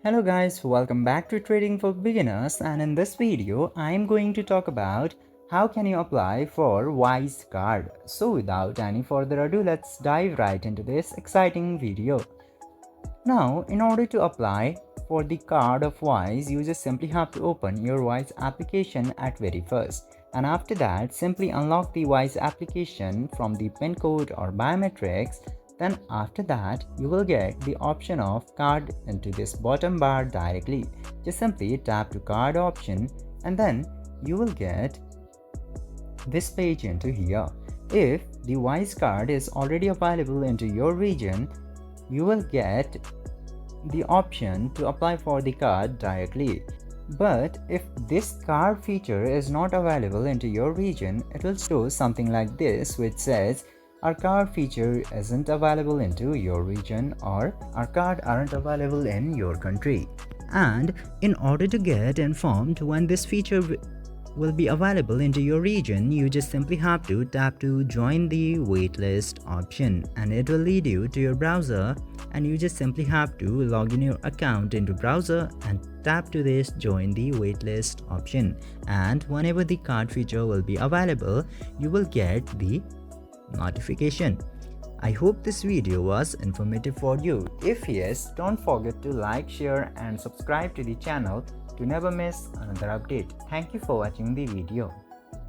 Hello guys, welcome back to Trading for Beginners, and in this video I am going to talk about how can you apply for Wise card. So without any further ado, let's dive right into this exciting video. Now, in order to apply for the card of Wise, you just simply have to open your Wise application at very first. And after that, simply unlock the Wise application from the pin code or biometrics. Then after that, you will get the option of card into this bottom bar directly. Just simply tap to card option and then you will get this page into here. If the Wise card is already available into your region, you will get the option to apply for the card directly. But if this card feature is not available into your region, it will show something like this which says our card feature isn't available into your region or our card aren't available in your country. And in order to get informed when this feature will be available into your region, you just simply have to tap to join the waitlist option and it will lead you to your browser, and you just simply have to log in your account into browser and tap to this join the waitlist option, and whenever the card feature will be available you will get the notification. I hope this video was informative for you. If yes, don't forget to like, share and subscribe to the channel to never miss another update. Thank you for watching the video.